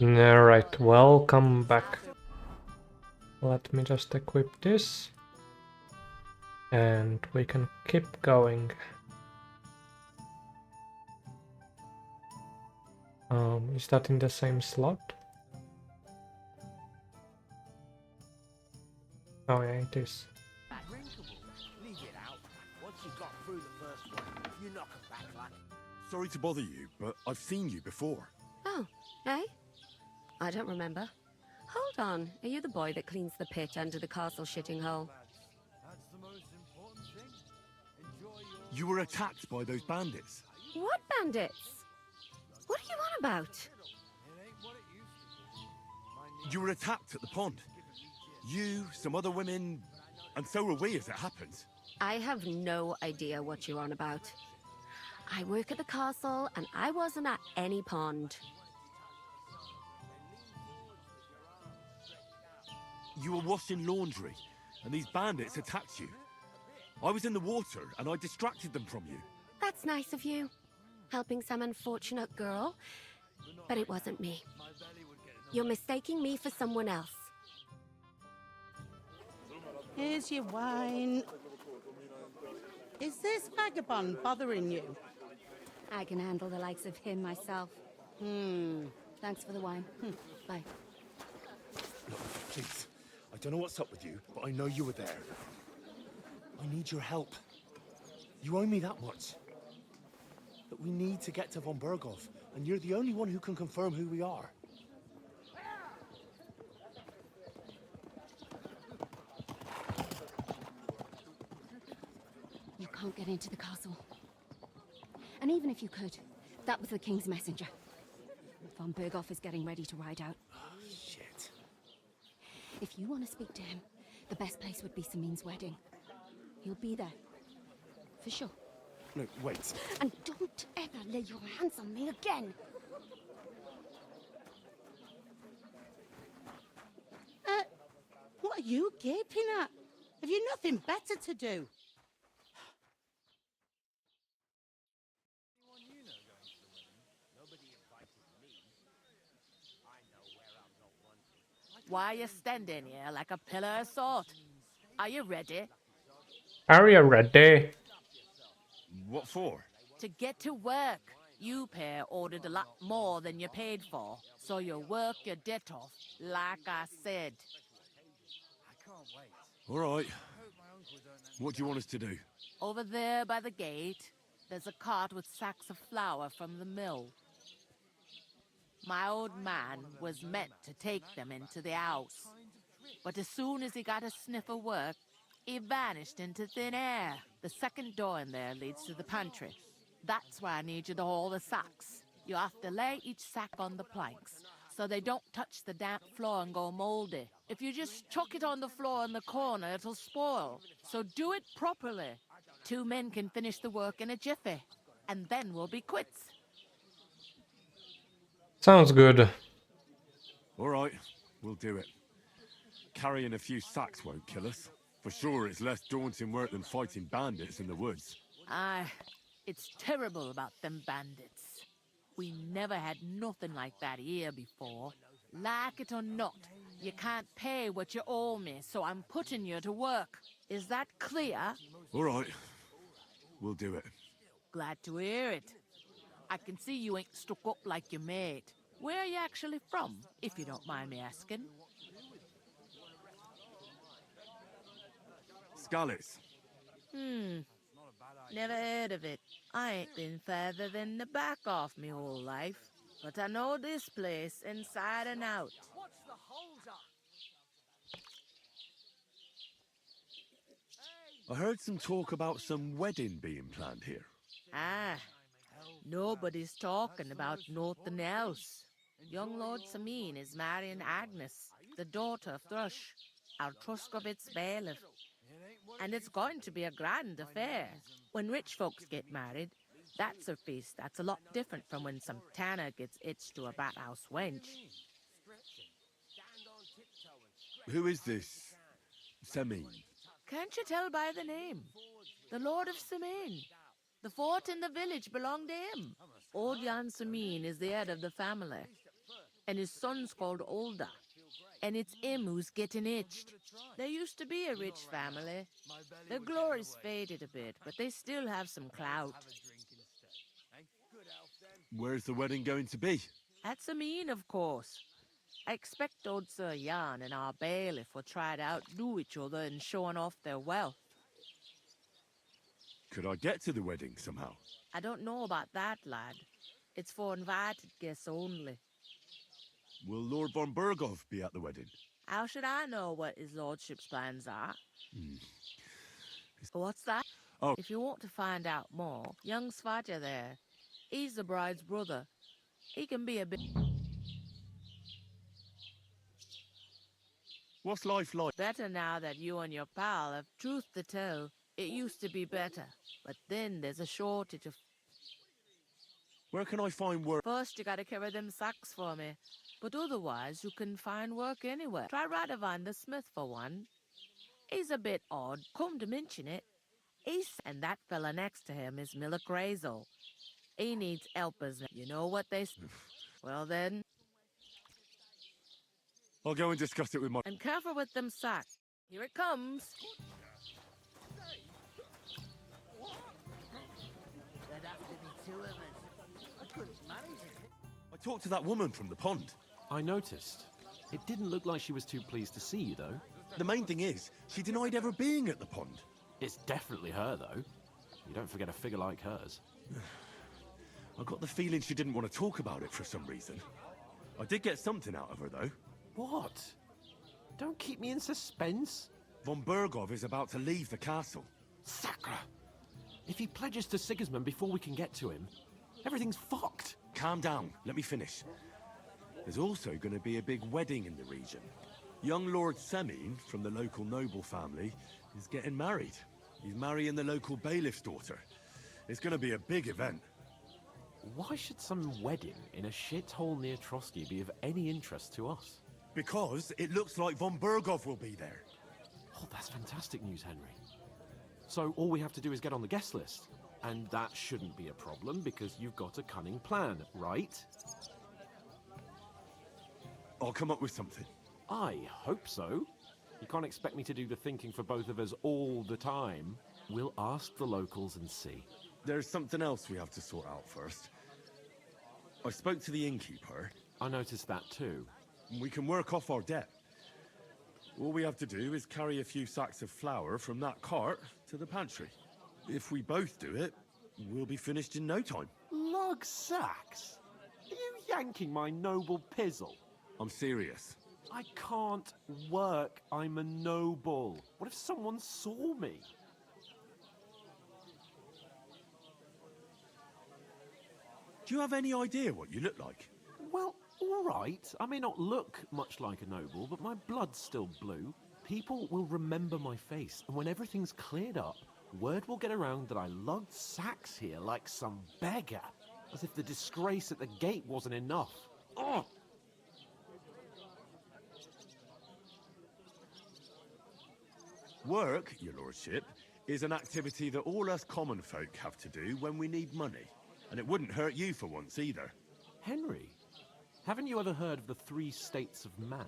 Alright, welcome back. Let me just equip this. And we can keep going. Is that in the same slot? Oh yeah, it is. Sorry to bother you, but I've seen you before. Oh, eh? I don't remember. Hold on, are you the boy that cleans the pit under the castle shitting hole? You were attacked by those bandits. What bandits? What are you on about? You were attacked at the pond. You, some other women, and so were we as it happens. I have no idea what you're on about. I work at the castle, and I wasn't at any pond. You were washing laundry, and these bandits attacked you. I was in the water, and I distracted them from you. That's nice of you, helping some unfortunate girl, but it wasn't me. You're mistaking me for someone else. Here's your wine. Is this vagabond bothering you? I can handle the likes of him myself. Thanks for the wine. Bye. Look, please. I don't know what's up with you, but I know you were there. I need your help. You owe me that much. But we need to get to von Berghoff, and you're the only one who can confirm who we are. You can't get into the castle. And even if you could, that was the king's messenger. Von Berghoff is getting ready to ride out. Oh, shit. If you want to speak to him, the best place would be Samin's wedding. He'll be there. For sure. No, wait. And don't ever lay your hands on me again! What are you gaping at? Have you nothing better to do? Why are you standing here like a pillar of salt? Are you ready? Are you ready? What for? To get to work. You pair ordered a lot more than you paid for, so you work your debt off, like I said. All right. What do you want us to do? Over there by the gate, there's a cart with sacks of flour from the mill. My old man was meant to take them into the house, but as soon as he got a sniff of work, he vanished into thin air. The second door in there leads to the pantry. That's why I need you to haul the sacks. You have to lay each sack on the planks, so they don't touch the damp floor and go moldy. If you just chuck it on the floor in the corner, it'll spoil. So do it properly. 2 men can finish the work in a jiffy, and then we'll be quits. Sounds good. All right, we'll do it. Carrying a few sacks won't kill us. For sure, it's less daunting work than fighting bandits in the woods. Aye, it's terrible about them bandits. We never had nothing like that here before. Like it or not, you can't pay what you owe me, so I'm putting you to work. Is that clear? All right, we'll do it. Glad to hear it. I can see you ain't stuck up like your mate. Where are you actually from, if you don't mind me asking? Skalitz. Never heard of it. I ain't been further than the back off me whole life. But I know this place inside and out. I heard some talk about some wedding being planned here. Ah, nobody's talking about nothing else. Young Lord Samin is marrying Agnes, the daughter of Thrush, our Truskovitz bailiff. And it's going to be a grand affair. When rich folks get married, that's a feast that's a lot different from when some tanner gets itched to a bat-house wench. Who is this Samin? Can't you tell by the name? The Lord of Samin. The fort in the village belonged to him. Old Jan Samin is the head of the family. and his son's called Older. And it's him who's getting itched. There used to be a rich family. Their glory's faded a bit, but they still have some clout. Where's the wedding going to be? That's a mean, of course. I expect old Sir Jan and our bailiff will try to outdo each other in showing off their wealth. Could I get to the wedding somehow? I don't know about that, lad. It's for invited guests only. Will Lord von Berghoff be at the wedding? How should I know what his lordship's plans are? What's that? Oh. If you want to find out more, young Svaja there. He's the bride's brother. He can be a bit... What's life like? better now that you and your pal have truth to tell. It used to be better, but then there's a shortage of... Where can I find work? First, you gotta carry them sacks for me. But otherwise, you can find work anywhere. Try Radovan the smith for one. He's a bit odd, come to mention it. And that fella next to him is Miller Crazel. He needs helpers. You know what they say? Well then... I'll go and discuss it with my... And careful with them sacks. Here it comes. There'd have to be two of us. I couldn't manage it. I talked to that woman from the pond. I noticed. It didn't look like she was too pleased to see you, though. The main thing is, she denied ever being at the pond. It's definitely her, though. You don't forget a figure like hers. I got the feeling she didn't want to talk about it for some reason. I did get something out of her, though. What? Don't keep me in suspense. Von Berghoff is about to leave the castle. Sacre! If he pledges to Sigismund before we can get to him, everything's fucked. Calm down, let me finish. There's also going to be a big wedding in the region. Young Lord Semine, from the local noble family, is getting married. He's marrying the local bailiff's daughter. It's going to be a big event. Why should some wedding in a shithole near Trotsky be of any interest to us? Because it looks like von Berghoff will be there. Oh, that's fantastic news, Henry. So all we have to do is get on the guest list. And that shouldn't be a problem because you've got a cunning plan, right? I'll come up with something. I hope so. You can't expect me to do the thinking for both of us all the time. We'll ask the locals and see. There's something else we have to sort out first. I spoke to the innkeeper. I noticed that too. We can work off our debt. All we have to do is carry a few sacks of flour from that cart to the pantry. If we both do it, we'll be finished in no time. Lug sacks? Are you yanking my noble pizzle? I'm serious. I can't work. I'm a noble. What if someone saw me? Do you have any idea what you look like? Well, all right. I may not look much like a noble, but my blood's still blue. People will remember my face, and when everything's cleared up, word will get around that I lugged sacks here like some beggar. As if the disgrace at the gate wasn't enough. Oh! Work, your lordship, is an activity that all us common folk have to do when we need money. And it wouldn't hurt you for once either. Henry, haven't you ever heard of the 3 states of man?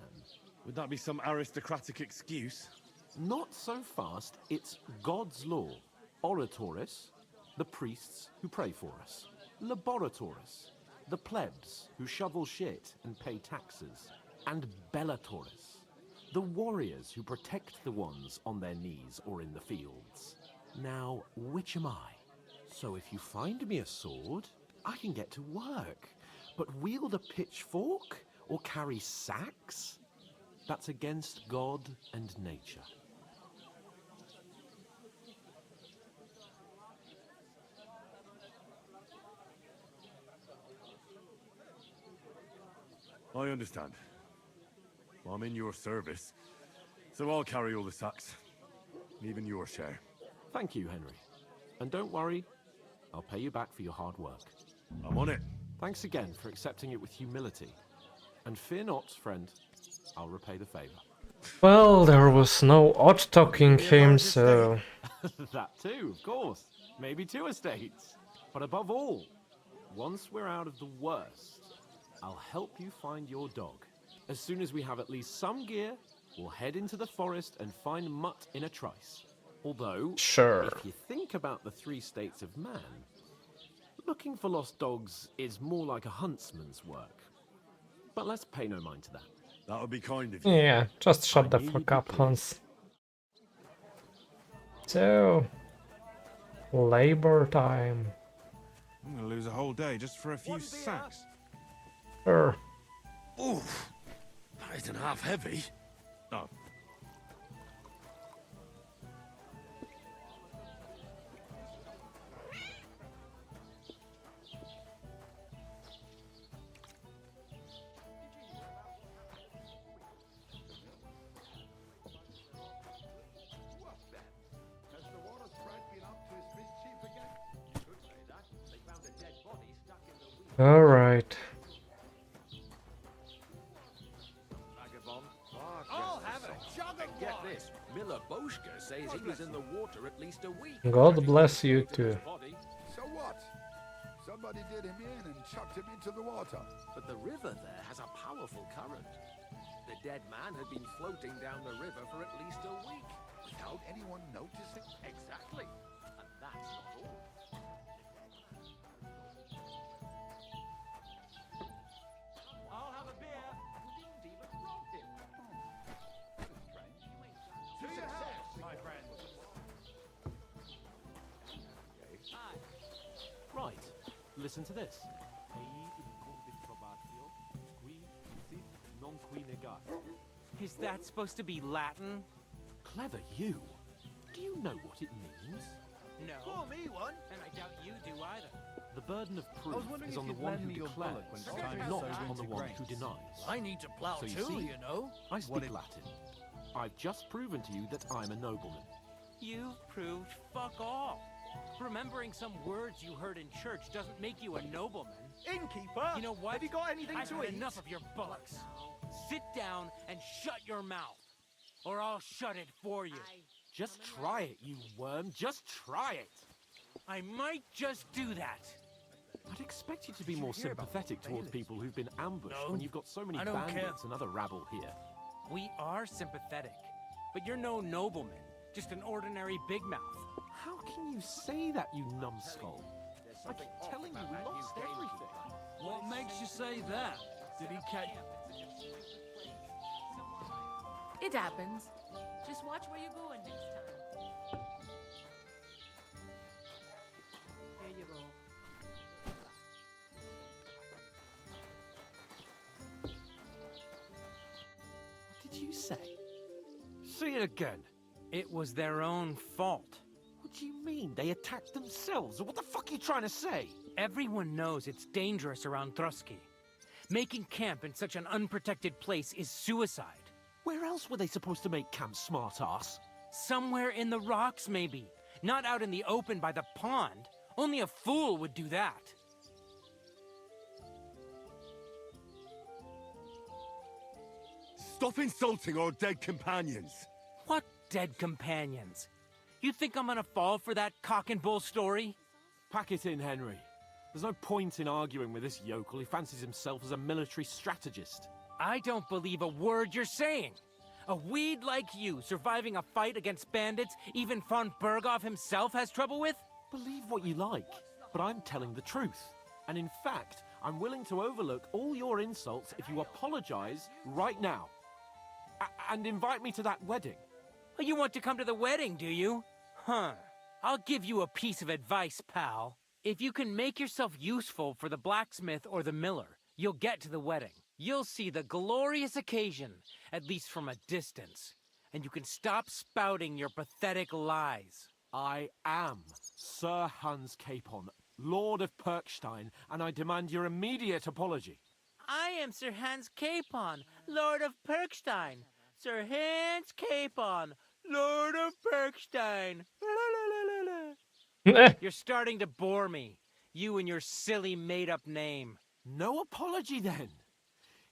Would that be some aristocratic excuse? Not so fast. It's God's law. Oratoris, the priests who pray for us. Laboratoris, the plebs who shovel shit and pay taxes. And Bellatoris, the warriors who protect the ones on their knees or in the fields. Now, which am I? So if you find me a sword, I can get to work. But wield a pitchfork or carry sacks? That's against God and nature. I understand. I'm in your service, so I'll carry all the sacks. Even your share. Thank you, Henry. And don't worry, I'll pay you back for your hard work. I'm on it. Thanks again for accepting it with humility. And fear not, friend, I'll repay the favor. Well, there was no odd talking him, so... That too, of course. Maybe 2 estates. But above all, once we're out of the worst, I'll help you find your dog. As soon as we have at least some gear, we'll head into the forest and find Mutt in a trice. Although, Sure. if you think about the 3 states of man, looking for lost dogs is more like a huntsman's work. But let's pay no mind to that. That would be kind of you. Yeah, just shut the knew you'd fuck be up, pleased. Hans. So, labor time. I'm gonna lose a whole day just for a few sacks. Sure. Oof. That isn't half heavy. Oh, All right. I'll have a jug of Get this. Miller Boschke says he was in the water at least a week. God bless you too. So what? Somebody did him in and chucked him into the water. But the river there has a powerful current. The dead man had been floating down the river for at least a week. Without anyone noticing? Exactly. And that's not all. I'll have a beer. You didn't even rob him. To success, my friend. Right, listen to this. Is that supposed to be Latin? Clever you. Do you know what it means? No. Pour me one. And I doubt you do either. The burden of proof is on the one who declares, not on the one who denies. I need to plow So you too, see, you know. I speak Latin. I've just proven to you that I'm a nobleman. You've proved fuck all. Remembering some words you heard in church doesn't make you a nobleman. Innkeeper, You know what? Have you got anything I've to had eat? enough of your bollocks. Sit down and shut your mouth, or I'll shut it for you. Just try it, you worm. Just try it. I might just do that. I'd expect you to be more sympathetic towards people who've been ambushed when you've got so many I don't care. bandits and other rabble here. We are sympathetic, but you're no nobleman, just an ordinary big mouth. How can you say that, you numbskull? I keep telling you we lost everything. What makes you say that? Did he catch? It happens. Just watch where you're going next time. Here you go. What did you say? Say it again. It was their own fault. What do you mean? They attacked themselves? What the fuck are you trying to say? Everyone knows it's dangerous around Trusky. Making camp in such an unprotected place is suicide. Where else were they supposed to make camp, smart-ass? Somewhere in the rocks, maybe. Not out in the open by the pond. Only a fool would do that. Stop insulting our dead companions. What dead companions? You think I'm gonna fall for that cock and bull story? Pack it in, Henry. There's no point in arguing with this yokel who fancies himself as a military strategist. I don't believe a word you're saying. A weed like you surviving a fight against bandits even von Berghoff himself has trouble with? Believe what you like, but I'm telling the truth. And in fact, I'm willing to overlook all your insults if you apologize right now. And invite me to that wedding. Oh, you want to come to the wedding, do you? Huh. I'll give you a piece of advice, pal. If you can make yourself useful for the blacksmith or the miller, you'll get to the wedding. You'll see the glorious occasion, at least from a distance. And you can stop spouting your pathetic lies. I am Sir Hans Capon, Lord of Perkstein, and I demand your immediate apology. I am Sir Hans Capon, Lord of Perkstein. Sir Hans Capon, Lord of Perkstein. You're starting to bore me. You and your silly made-up name. No apology, then.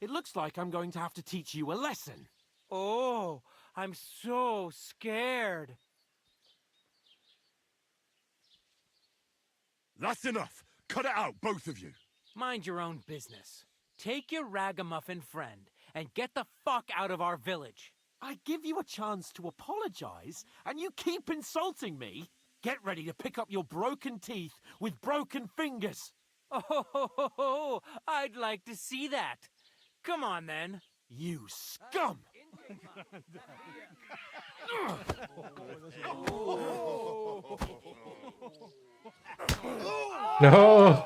It looks like I'm going to have to teach you a lesson. Oh, I'm so scared. That's enough. Cut it out, both of you. Mind your own business. take your ragamuffin friend and get the fuck out of our village. I give you a chance to apologize, and you keep insulting me? Get ready to pick up your broken teeth with broken fingers. Oh, I'd like to see that. Come on, then. You scum! No!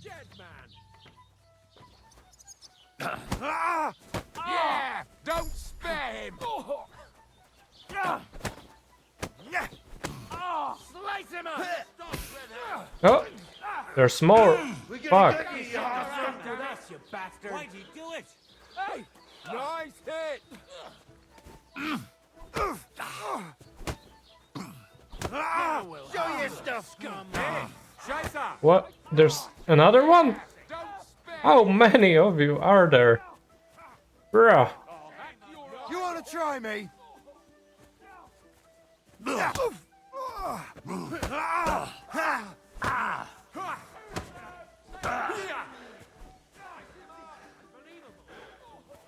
Dead man. Yeah! Don't spare him! Slice him up! Oh! There's more! Fuck! You bastard. Why'd you do it? Hey! Nice hit! Show your stuff, scum! Chaser! What? There's another one? How many of you are there? Bruh. You want to try me?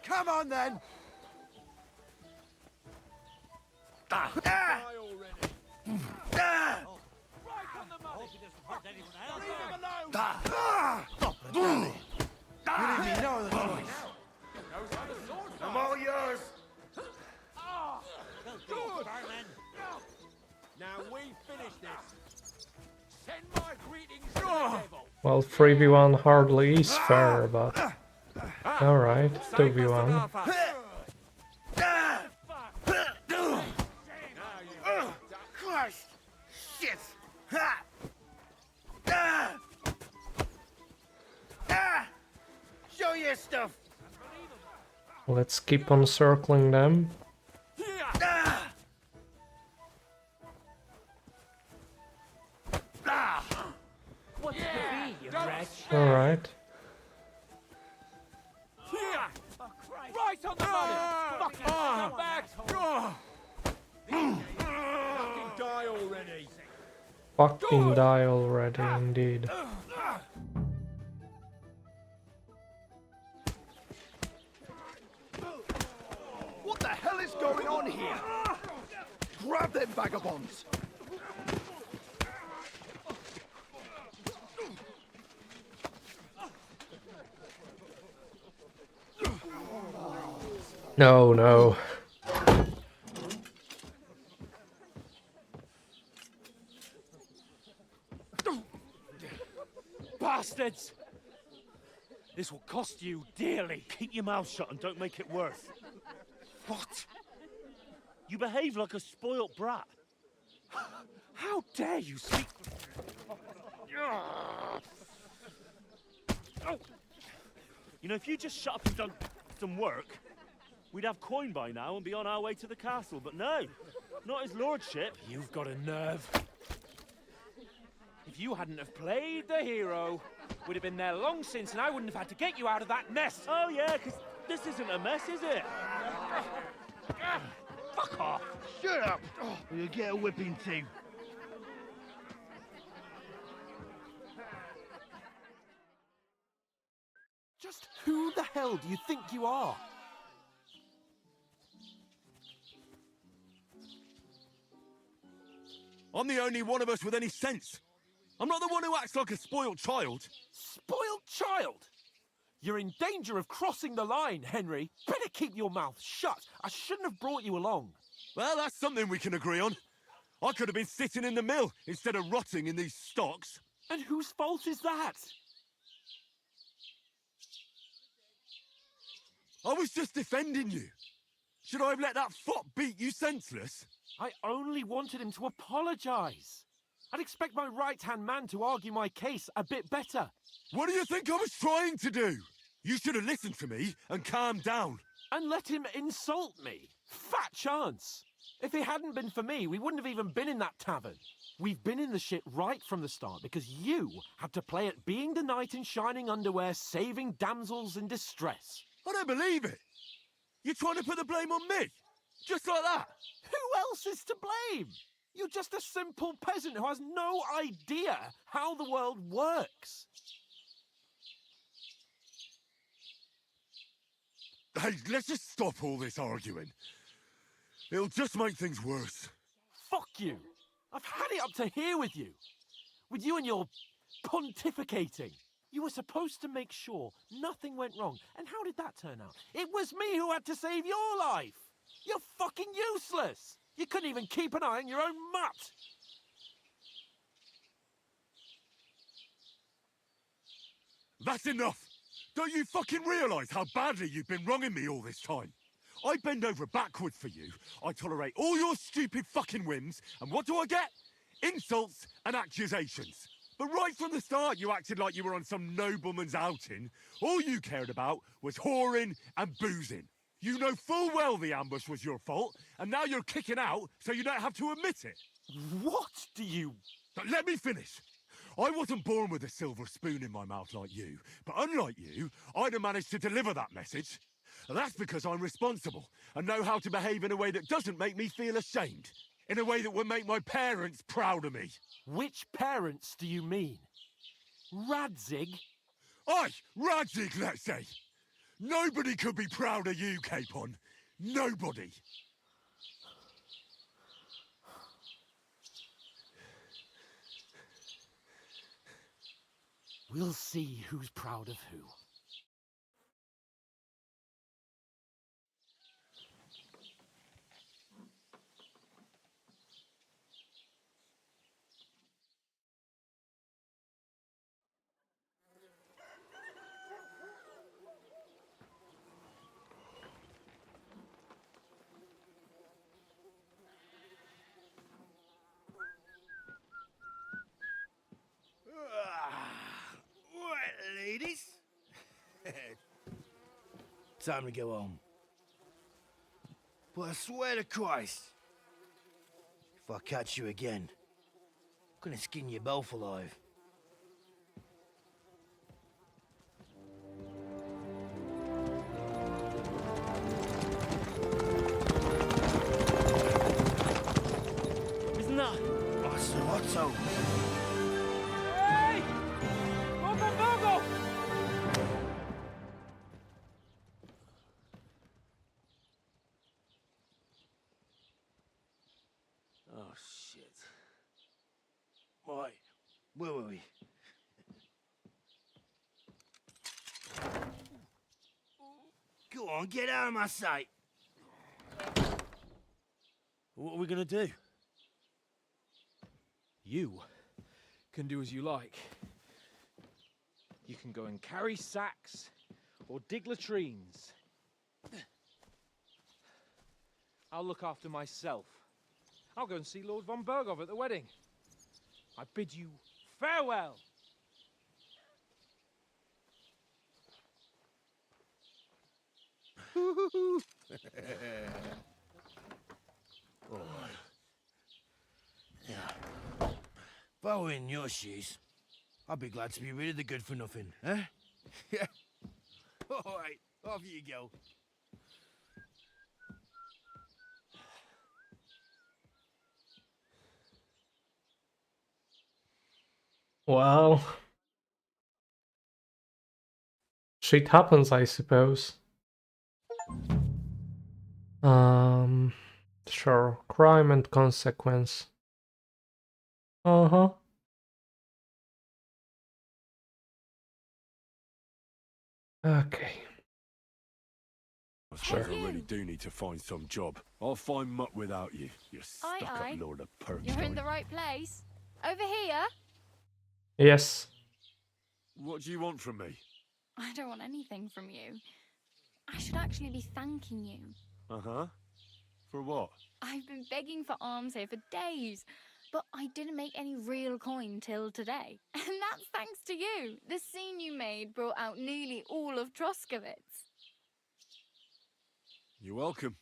Come on then. You leave me no other choice. I'm all yours. Good! Now we finish this. Send my greetings to the devil. Well, 3v1 hardly is fair, but... Alright, 2v1. Christ! Shit! Show your stuff. Let's keep on circling them. What's the be, you wretch? Alright. Right on the money! Come back! Fucking die already! Fucking die already, indeed. What the hell is going on here? Grab them vagabonds! No, no. Bastards! This will cost you dearly. Keep your mouth shut and don't make it worse. What? You behave like a spoilt brat. How dare you speak? You know, if you just shut up and done some work, we'd have coin by now and be on our way to the castle. But no, not his lordship. You've got a nerve. If you hadn't have played the hero, we'd have been there long since, and I wouldn't have had to get you out of that nest. Oh yeah, because this isn't a mess, is it? Fuck off. Shut up! Or you'll get a whipping too. Just who the hell do you think you are? I'm the only one of us with any sense. I'm not the one who acts like a spoilt child. Spoiled child? You're in danger of crossing the line, Henry. Better keep your mouth shut. I shouldn't have brought you along. Well, that's something we can agree on. I could have been sitting in the mill instead of rotting in these stocks. And whose fault is that? I was just defending you. Should I have let that fop beat you senseless? I only wanted him to apologise. I'd expect my right-hand man to argue my case a bit better. What do you think I was trying to do? You should have listened to me and calmed down. And let him insult me. Fat chance. If it hadn't been for me, we wouldn't have even been in that tavern. We've been in the shit right from the start because you had to play at being the knight in shining underwear, saving damsels in distress. I don't believe it. You're trying to put the blame on me? Just like that? Who else is to blame? You're just a simple peasant who has no idea how the world works. Hey, let's just stop all this arguing. It'll just make things worse. Fuck you. I've had it up to here with you. With you and your pontificating. You were supposed to make sure nothing went wrong. And how did that turn out? It was me who had to save your life. You're fucking useless. You couldn't even keep an eye on your own mutt. That's enough! Don't you fucking realise how badly you've been wronging me all this time? I bend over backwards for you, I tolerate all your stupid fucking whims, and what do I get? Insults and accusations. But right from the start you acted like you were on some nobleman's outing. All you cared about was whoring and boozing. You know full well the ambush was your fault, and now you're kicking out so you don't have to admit it. What do you... But let me finish. I wasn't born with a silver spoon in my mouth like you, but unlike you, I'd have managed to deliver that message. And that's because I'm responsible and know how to behave in a way that doesn't make me feel ashamed. In a way that would make my parents proud of me. Which parents do you mean? Radzig? Aye, Radzig, let's say. Nobody could be proud of you, Capon. Nobody. We'll see who's proud of who. Right, ladies. Time to go home. But I swear to Christ, if I catch you again, I'm gonna skin you both alive. Isn't that? Oh, so Otto. Hey! Go! Oh, shit. Right, where were we? Go on, get out of my sight. What are we gonna do? You can do as you like. You can go and carry sacks or dig latrines. I'll look after myself. I'll go and see Lord von Bergov at the wedding. I bid you farewell. Yeah. If I were in your shoes, I'd be glad to be rid of the good for nothing, eh? Yeah. All right, off you go. Well, shit happens, I suppose. Sure. Crime and consequence. Uh-huh. Okay. I suppose I really do need to find some job. I'll find mutt without you. You're stuck-up Lord of Perch. You're in the right place. Over here. Yes. What do you want from me? I don't want anything from you. I should actually be thanking you. Uh-huh. For what? I've been begging for alms here for days, but I didn't make any real coin till today. And that's thanks to you. The scene you made brought out nearly all of Troskowitz. You're welcome.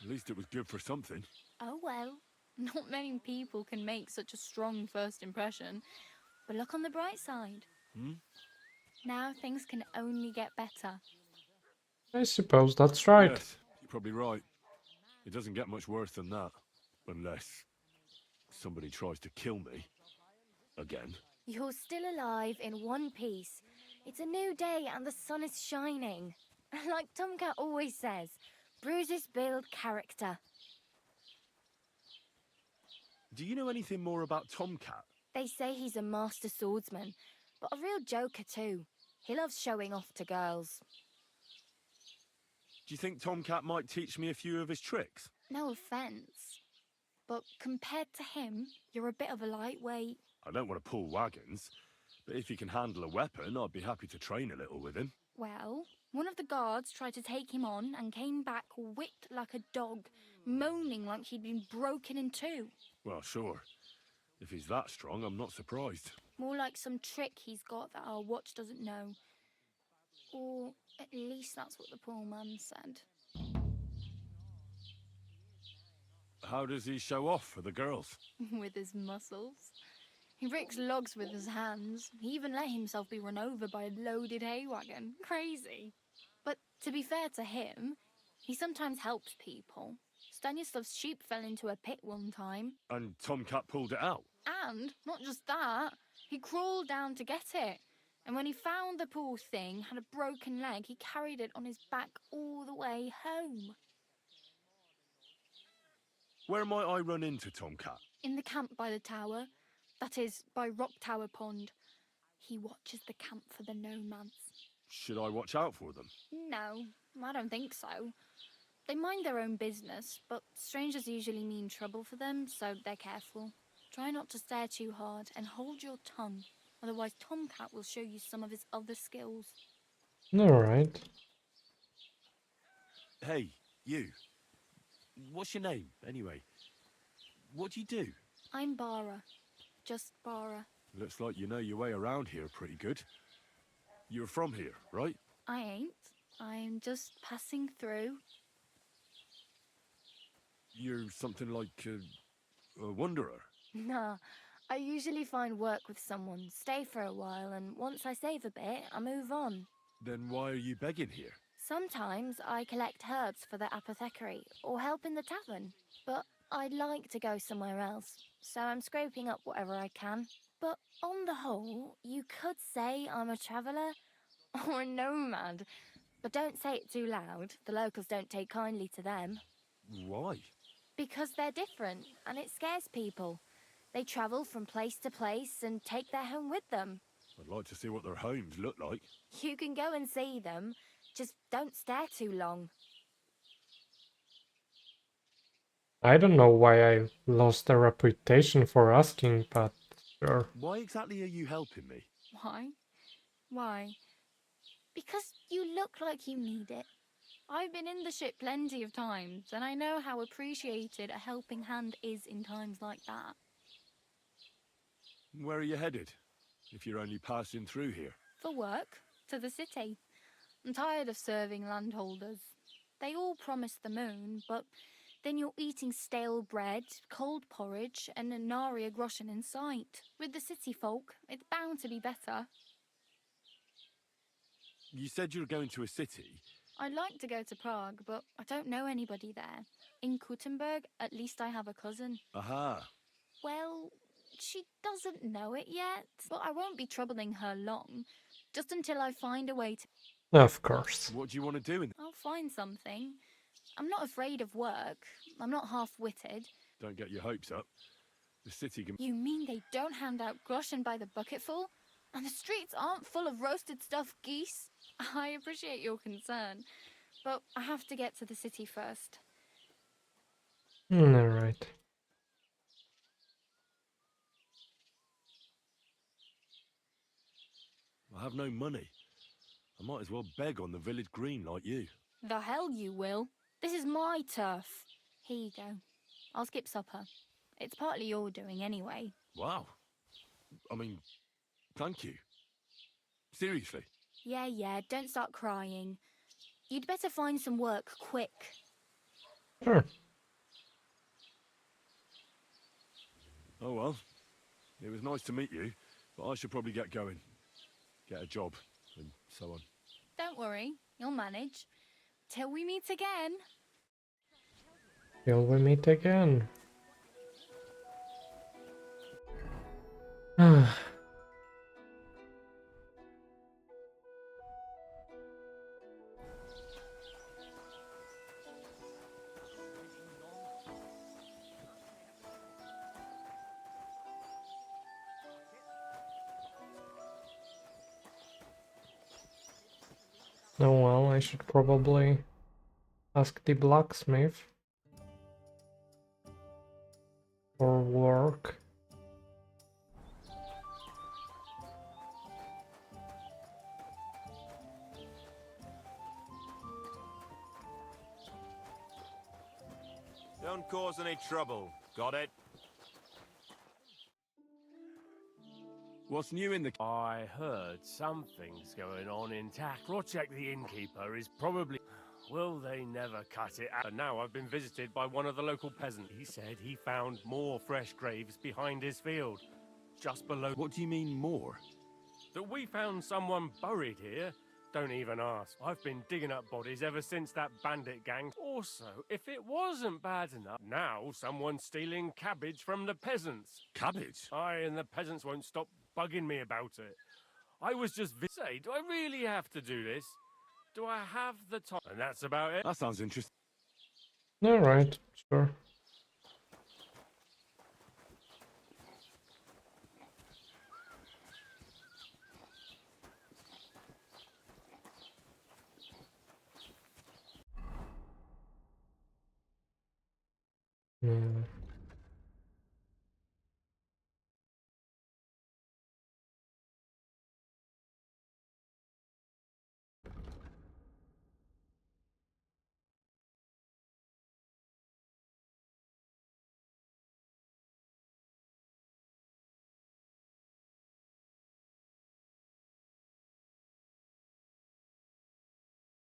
At least it was good for something. Oh well, not many people can make such a strong first impression. But look on the bright side. Now things can only get better. I suppose that's right. Yes, you're probably right. It doesn't get much worse than that. Unless... somebody tries to kill me. Again. You're still alive in one piece. It's a new day and the sun is shining. Like Tomcat always says, bruises build character. Do you know anything more about Tomcat? They say he's a master swordsman, but a real joker too. He loves showing off to girls. Do you think Tomcat might teach me a few of his tricks? No offence, but compared to him, you're a bit of a lightweight. I don't want to pull wagons, but if he can handle a weapon, I'd be happy to train a little with him. Well, one of the guards tried to take him on and came back whipped like a dog, moaning like he'd been broken in two. Well, sure. If he's that strong, I'm not surprised. More like some trick he's got that our watch doesn't know. Or at least that's what the poor man said. How does he show off for the girls? With his muscles. He ricks logs with his hands. He even let himself be run over by a loaded hay wagon. Crazy. But to be fair to him, he sometimes helps people. Stanislav's sheep fell into a pit one time. And Tomcat pulled it out? And, not just that, he crawled down to get it. And when he found the poor thing had a broken leg, he carried it on his back all the way home. Where might I run into Tomcat? In the camp by the tower. That is, by Rock Tower Pond. He watches the camp for the nomads. Should I watch out for them? No, I don't think so. They mind their own business, but strangers usually mean trouble for them, so they're careful. Try not to stare too hard and hold your tongue. Otherwise, Tomcat will show you some of his other skills. Alright. Hey, you. What's your name, anyway? What do you do? I'm Bara. Just Bara. Looks like you know your way around here pretty good. You're from here, right? I ain't. I'm just passing through. You're something like a wanderer? Nah, I usually find work with someone, stay for a while, and once I save a bit, I move on. Then why are you begging here? Sometimes I collect herbs for the apothecary, or help in the tavern. But I'd like to go somewhere else, so I'm scraping up whatever I can. But on the whole, you could say I'm a traveller, or a nomad. But don't say it too loud, the locals don't take kindly to them. Why? Because they're different, and it scares people. They travel from place to place and take their home with them. I'd like to see what their homes look like. You can go and see them, just don't stare too long. I don't know why I lost a reputation for asking, but sure. Why exactly are you helping me? Why? Why? Because you look like you need it. I've been in the ship plenty of times, and I know how appreciated a helping hand is in times like that. Where are you headed, if you're only passing through here? For work, to the city. I'm tired of serving landholders. They all promise the moon, but then you're eating stale bread, cold porridge, and a nary groschen in sight. With the city folk, it's bound to be better. You said you were going to a city. I'd like to go to Prague, but I don't know anybody there. In Kuttenberg, at least I have a cousin. Aha. Well, she doesn't know it yet, but I won't be troubling her long. Just until I find a way to... Of course. What do you want to do? I'll find something. I'm not afraid of work. I'm not half-witted. Don't get your hopes up. The city can... You mean they don't hand out groschen by the bucketful? And the streets aren't full of roasted stuffed geese? I appreciate your concern, but I have to get to the city first. Alright. I have no money. I might as well beg on the village green like you. The hell you will. This is my turf. Here you go. I'll skip supper. It's partly your doing anyway. Wow. I mean, thank you. Seriously. Yeah, don't start crying. You'd better find some work quick. Sure. Oh well. It was nice to meet you, but I should probably get going. Get a job, and so on. Don't worry, you'll manage. Till we meet again. Till we meet again. Oh well, I should probably ask the blacksmith for work. Don't cause any trouble. Got it? What's new in the... I heard something's going on in town. Project the innkeeper is probably... Will they never cut it out? And now I've been visited by one of the local peasants. He said he found more fresh graves behind his field, just below... What do you mean, more? That we found someone buried here. Don't even ask. I've been digging up bodies ever since that bandit gang. Also, if it wasn't bad enough, now someone's stealing cabbage from the peasants. Cabbage? Aye, and the peasants won't stop bugging me about it. I was just say, do I really have to do this? Do I have the time? And that's about it. That sounds interesting. Alright, sure. Hmm.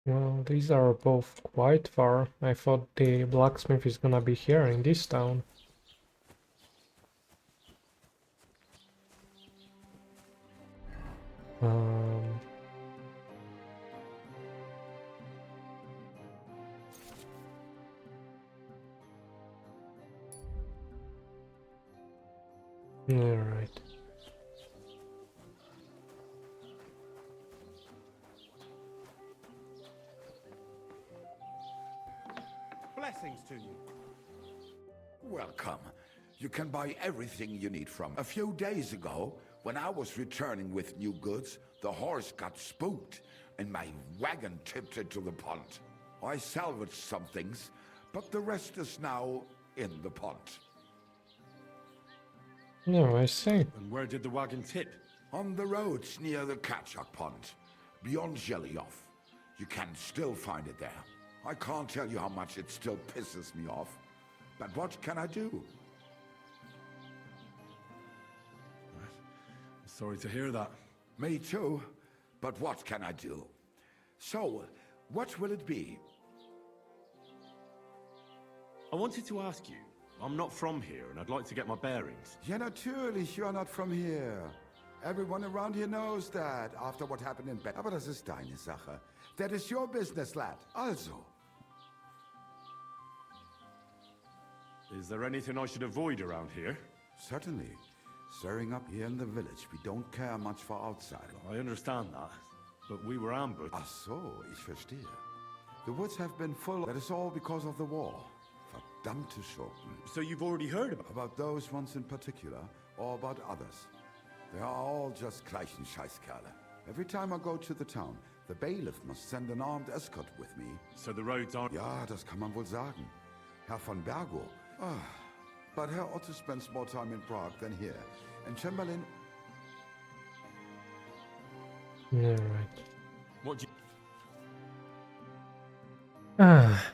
Well, these are both quite far. I thought the blacksmith is gonna be here in this town. Um... Alright. Blessings to you. Welcome. You can buy everything you need from. A few days ago, when I was returning with new goods, the horse got spooked and my wagon tipped into the pond. I salvaged some things, but the rest is now in the pond. No, I see. And where did the wagon tip? On the roads near the Catchuck Pond, beyond Jellyoff. You can still find it there. I can't tell you how much it still pisses me off, but what can I do? Sorry to hear that. Me too, but what can I do? So, what will it be? I wanted to ask you. I'm not from here, and I'd like to get my bearings. Ja, natürlich, you're not from here. Everyone around here knows that, after what happened in bed. Aber das ist deine Sache. That is your business, lad. Also. Is there anything I should avoid around here? Certainly. Stirring up here in the village, we don't care much for outsiders. I understand that, but we were ambushed. Ach so, ich verstehe. The woods have been full. That is all because of the war. Verdammte Schurken. So you've already heard about those ones in particular, or about others. They are all just gleichen Scheißkerle. Every time I go to the town, the bailiff must send an armed escort with me. So the roads aren't... Ja, das kann man wohl sagen. Herr von Bergo. But Herr Otto spends more time in Prague than here. And Chamberlain... Alright. What do you... Ah.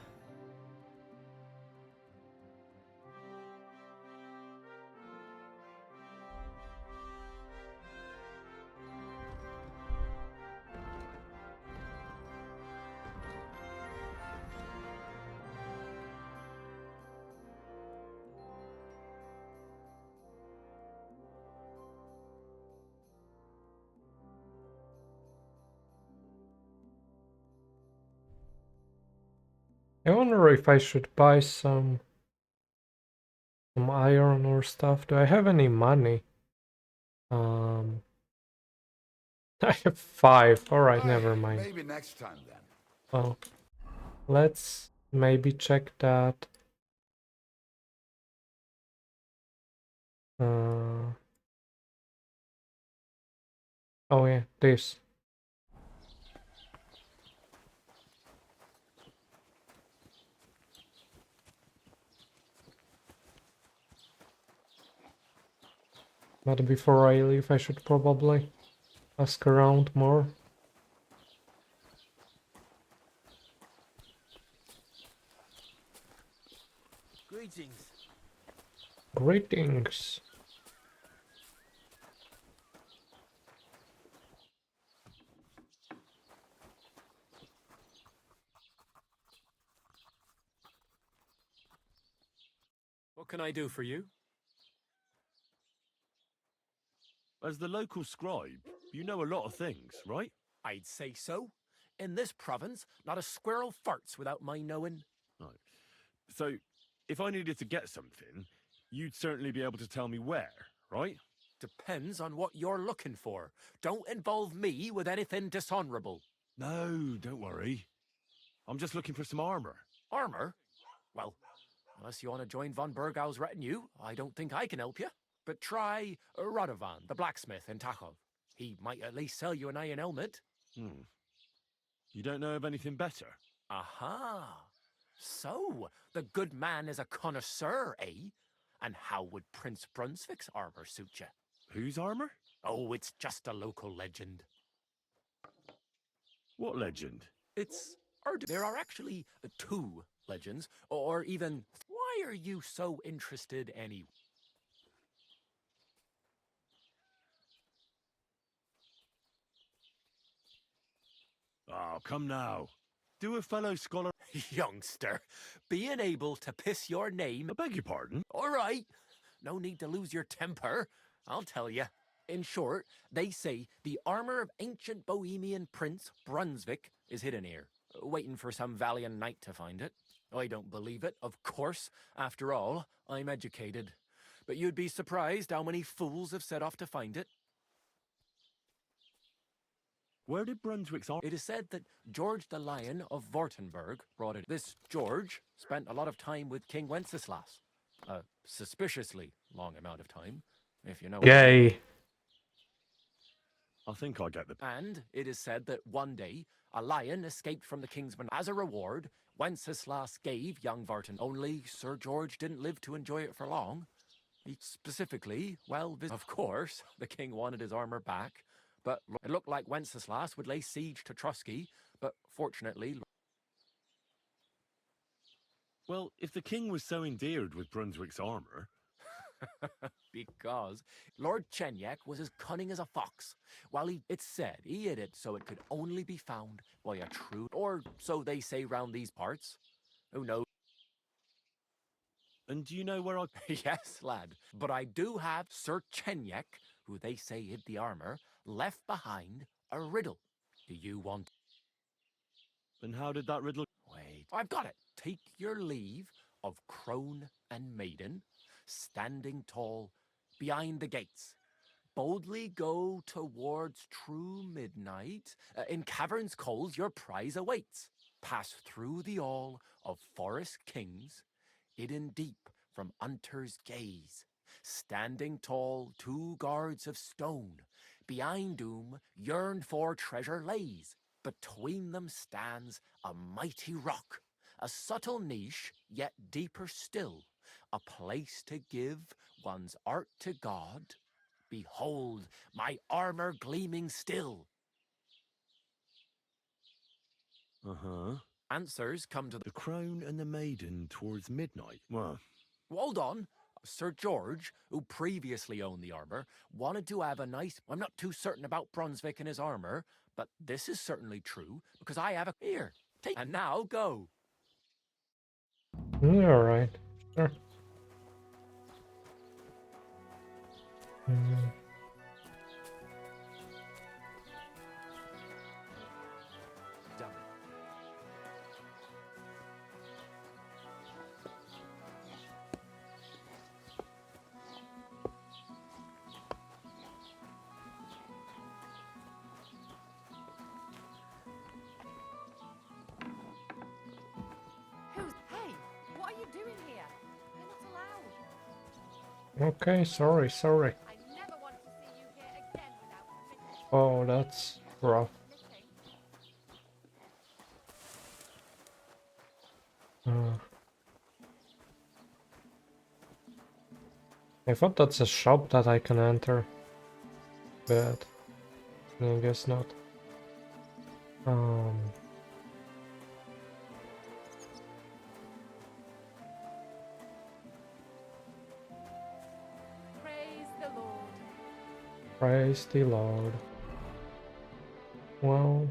I wonder if I should buy some iron or stuff. Do I have any money? I have 5. Alright, never mind. Maybe next time then. Well, let's maybe check that. Oh yeah, this. But before I leave, I should probably ask around more. Greetings. Greetings. What can I do for you? As the local scribe, you know a lot of things, right? I'd say so. In this province, not a squirrel farts without my knowing. Right. So, if I needed to get something, you'd certainly be able to tell me where, right? Depends on what you're looking for. Don't involve me with anything dishonorable. No, don't worry. I'm just looking for some armor. Armor? Well, unless you want to join von Burgau's retinue, I don't think I can help you. But try Radovan, the blacksmith in Tachov. He might at least sell you an iron helmet. You don't know of anything better? Aha! So, the good man is a connoisseur, eh? And how would Prince Brunswick's armor suit you? Whose armor? Oh, it's just a local legend. What legend? There are actually 2 legends, or even... Why are you so interested anyway? Oh, come now. Do a fellow scholar... Youngster, being able to piss your name... I beg your pardon? All right. No need to lose your temper. I'll tell you. In short, they say the armor of ancient Bohemian Prince Brunswick is hidden here, waiting for some valiant knight to find it. I don't believe it, of course. After all, I'm educated. But you'd be surprised how many fools have set off to find it. Where did Brunswick's armor... It is said that George the Lion of Württemberg brought it. This George spent a lot of time with King Wenceslas. A suspiciously long amount of time, if you know. Gay. I think I get the... And it is said that one day, a lion escaped from the kingsman. As a reward, Wenceslas gave young Vartan. Only Sir George didn't live to enjoy it for long. He specifically, of course, the king wanted his armor back, but it looked like Wenceslas would lay siege to Trusky, but fortunately... Well, if the king was so endeared with Brunswick's armor... Because Lord Chenyek was as cunning as a fox. While it's said he hid it so it could only be found by a true... Or so they say round these parts. Who knows? And do you know where I... Yes, lad. But I do have Sir Chenyek, who they say hid the armor, left behind a riddle. Do you want... And how did that riddle... Wait, I've got it. Take your leave of crone and maiden, standing tall behind the gates. Boldly go towards true midnight. In caverns cold your prize awaits. Pass through the all of forest kings, hidden deep from hunter's gaze. Standing tall 2 guards of stone, behind whom yearned for treasure lays. Between them stands a mighty rock, a subtle niche, yet deeper still, a place to give one's art to God. Behold, my armor gleaming still. Uh-huh. Answers come to The crone and the maiden towards midnight. Well... Hold on. Sir George, who previously owned the armor, wanted to have a nice... I'm not too certain about Brunswick and his armor, but this is certainly true, because I have a... Here, take... And now, go. Alright, sure. Okay, sorry. Oh, that's rough. I thought that's a shop that I can enter, but I guess not. Praise the Lord. Praise the Lord. Well,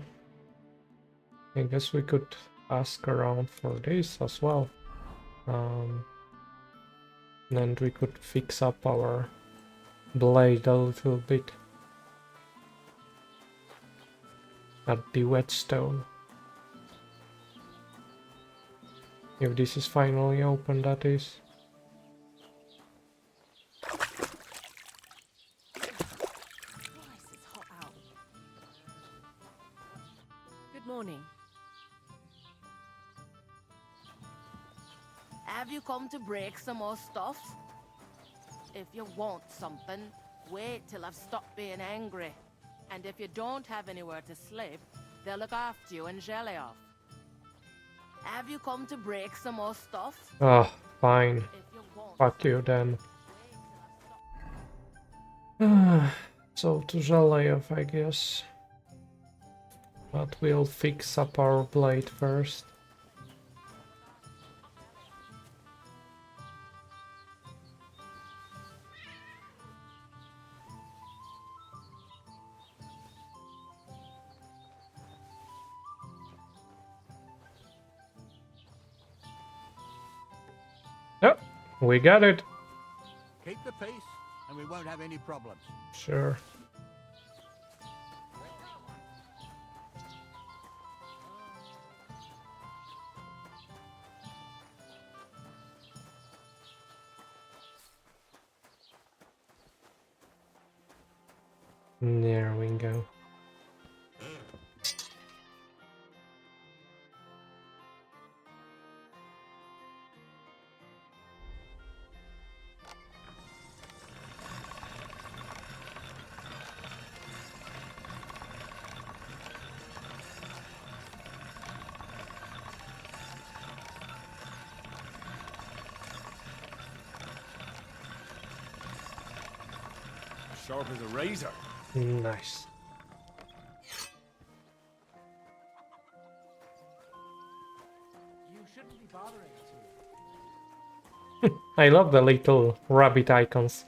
I guess we could ask around for this as well. And we could fix up our blade a little bit at the whetstone. If this is finally open, that is. Good morning. Have you come to break some more stuff? If you want something, wait till I've stopped being angry. And if you don't have anywhere to sleep, they'll look after you and jelly off. Have you come to break some more stuff? Ah, fine. Fuck you then. So to Zhalev, I guess. But we'll fix up our blade first. Yep, we got it. Keep the peace, and we won't have any problems. Sure. There we go. Sharp as a razor. Nice. You shouldn't be bothering us. I love the little rabbit icons.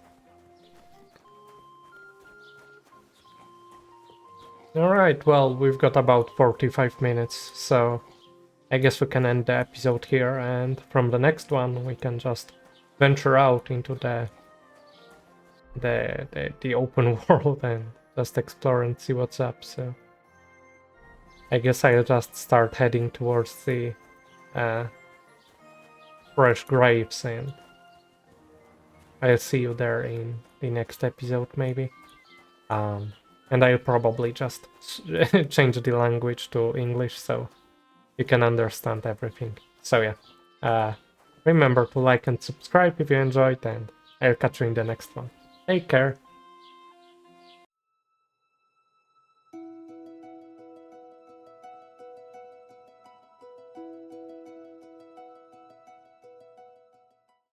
Alright, well, we've got about 45 minutes, so I guess we can end the episode here, and from the next one we can just venture out into the open world and just explore and see what's up. So I guess I'll just start heading towards the fresh graves, and I'll see you there in the next episode maybe. And I'll probably just change the language to English so you can understand everything. So yeah, remember to like and subscribe if you enjoyed, and I'll catch you in the next one. Take care.